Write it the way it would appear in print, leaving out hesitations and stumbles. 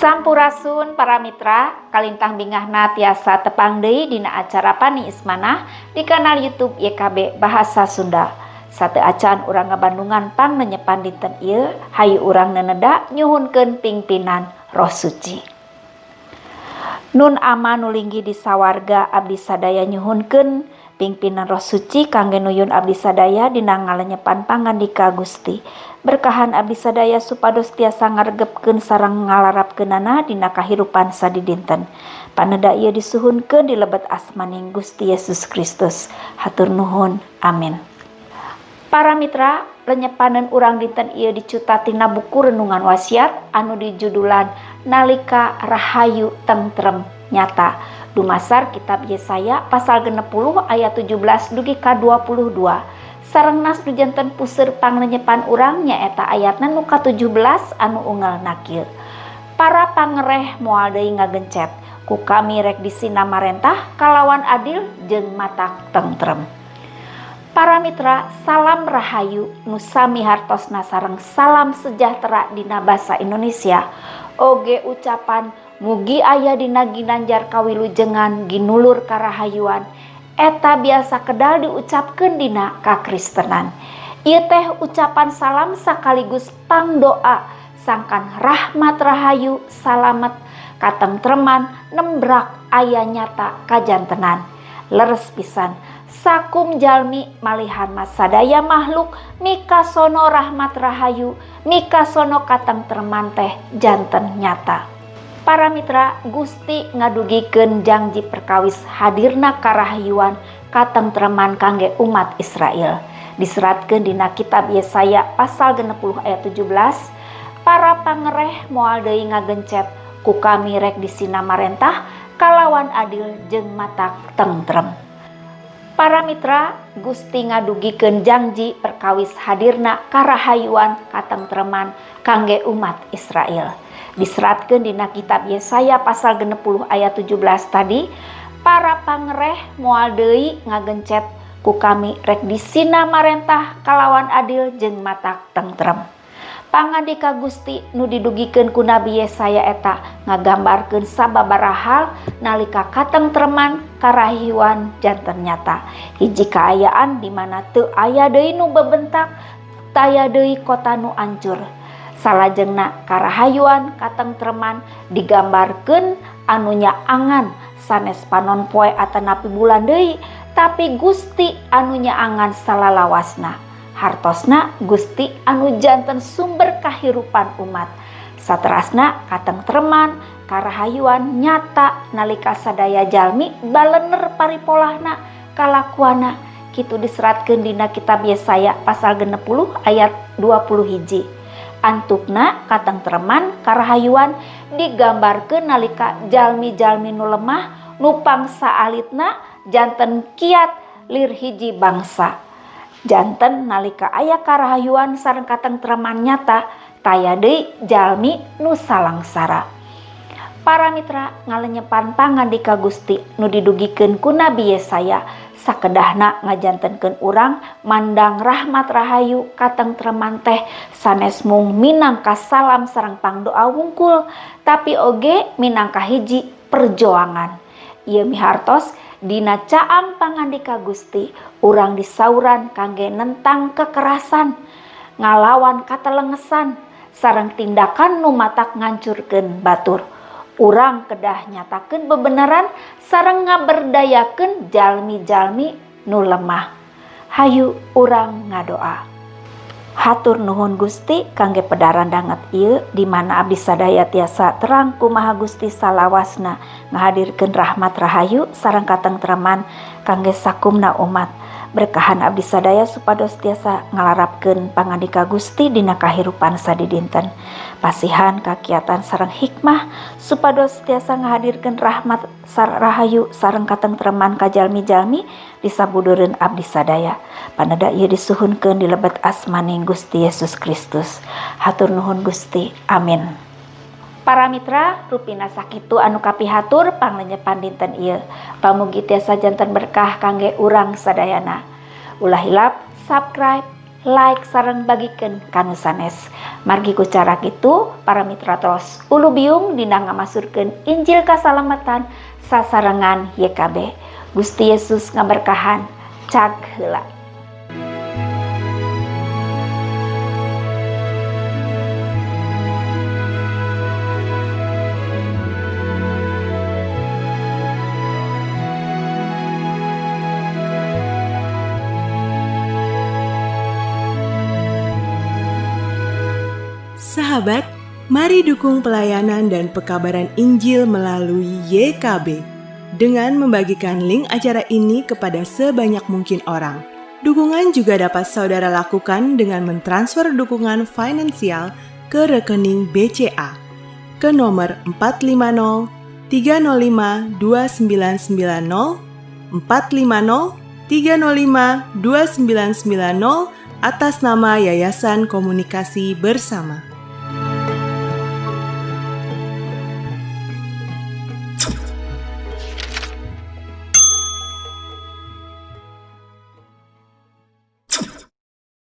Sampurasun para mitra, kalintang bingahna tiasa tepang deui dina acara Pani Ismanah di kanal YouTube YKB Bahasa Sunda. Sate acan urang ngabandungan pang nenyepan dinten ieu, hayu urang neneda nyuhunkeun pingpinan Roh Suci. Nun ama nulinggi di sawarga abdi sadaya nyuhunkeun pingpinan Roh Suci kangge nuyun abdi sadaya dina ngalenyepan pangandika Gusti. Berkahan abdi sadaya supados tiasa ngaregepkeun sareng ngalarapkeunana dina kahirupan sadidinten. Paneda ieu disuhunkeun di lebet asmaning Gusti Yesus Kristus. Hatur nuhun. Amin. Para mitra, lenyepaneun urang dinten ieu dicuta tina buku renungan wasiat anu dijudulan Nalika Rahayu Tentrem Nyata. Dumasar kitab Yesaya pasal 60 ayat 17 dugi ka 22. Sareng nas dujanten puseur panglenyepan urang nyaeta ayatna nu ka-17 anu unggal kieu. Para pangereh moal deui ngagencet, ku kami rek disina marentah kalawan adil jeung matak tentrem. Para mitra, salam rahayu nu sami hartosna sareng salam sejahtera dina basa Indonesia. Oge ucapan mugi aya dina ginanjar kawilujengan ginulur karahayuan eta biasa kedal diucapkeun dina kakristenan. Ieu teh ucapan salam sakaligus pangdoa sangkan rahmat rahayu salamet katentreman nembrak aya nyata kajantenan. Leres pisan sakum jalmi malihan mas sadaya makhluk mikasono rahmat rahayu mikasono katentreman teh janten nyata. Para mitra, Gusti ngadugikeun janji perkawis hadirna karahayuan katentreman kangge umat Israel. Diseratkeun dina kitab Yesaya pasal 60 ayat 17, para pangereh moal deui ngagencet ku kami rek disina marentah kalawan adil jeung matak tentrem. Para mitra, Gusti ngadugikeun janji perkawis hadirna karahayuan katentreman kangge umat Israel. Diseratkeun dina kitab Yesaya pasal 60 ayat 17 tadi, para pangereh moal deui ngagencet ku kami rek disina marentah kalawan adil jeung matak tentrem. Pangandika Gusti nu didugikeun ku Nabi Yesaya eta ngagambarkeun sababaraha hal nalika katentreman karahayuan janten nyata. Hiji kaayaan di mana teu aya deui nu bebentak, teu aya deui kota nu ancur. Salajengna karahayuan katentreman digambarkeun anu nyaangan sanes panon poe atanapi bulan deui, tapi Gusti anu nyaangan salalawasna. Hartosna Gusti anu janten sumber kahirupan umat. Saterasna katentreman karahayuan nyata nalika sadaya jalmi balener paripolahna kalakuana. Kitu diseratkeun dina kitab Yesaya pasal 60 ayat 21. Antukna katentreman karahayuan digambarkeun nalika jalmi-jalmi nu lemah nu pangsa alitna janten kiat lir hiji bangsa. Janten nalika aya karahayuan sareng katentreman nyata taya deui jalmi nu salangsara. Para mitra, ngalenyepan pangandika Gusti nu didugikeun ku Nabi Yesaya sakedahna ngajantenkeun urang mandang rahmat rahayu katentreman teh sanes mung minangka salam sareng pangdoa wungkul, tapi oge minangka hiji perjuangan. Ieu mihartos dina caang pangandika Gusti urang disauran kangge nentang kekerasan, ngalawan katelengesan sareng tindakan nu matak ngancurkeun batur. Urang kedah nyatakeun bebenaran sareng ngaberdayakeun jalmi-jalmi nu lemah. Hayu urang ngadoa. Hatur nuhun Gusti kangge pedarandanget ieu di mana abdi sadaya tiasa terang kumaha Gusti salawasna ngahadirkeun rahmat rahayu sareng katentreman kangge sakumna umat. Berkahan abdi sadaya supados tiasa ngalarapkeun pangandika Gusti dina kahirupan sadidinten. Pasihan kakiatan sareng hikmah supados tiasa ngahadirkeun rahmat rahayu sareng katentreman ka jalmi-jalmi di sabudureun abdi sadaya. Paneda ieu disuhunkeun di lebet asmaning Gusti Yesus Kristus. Hatur nuhun Gusti. Amin. Para mitra, rupina sakitu anu kapihatur panglenyepan dinten ieu. Pamugi tiasa janten berkah kangge urang sadayana. Ulah hilap, subscribe, like sareng bagikeun kanu sanes. Margi ku cara kitu para mitra tos ulu biung dina ngamasurkeun Injil kasalamatan sasarengan YKB. Gusti Yesus ngaberkahan. Cag heula. Sahabat, mari dukung pelayanan dan pekabaran Injil melalui YKB dengan membagikan link acara ini kepada sebanyak mungkin orang. Dukungan juga dapat saudara lakukan dengan mentransfer dukungan finansial ke rekening BCA ke nomor 450 305 2990 450 305 2990 atas nama Yayasan Komunikasi Bersama.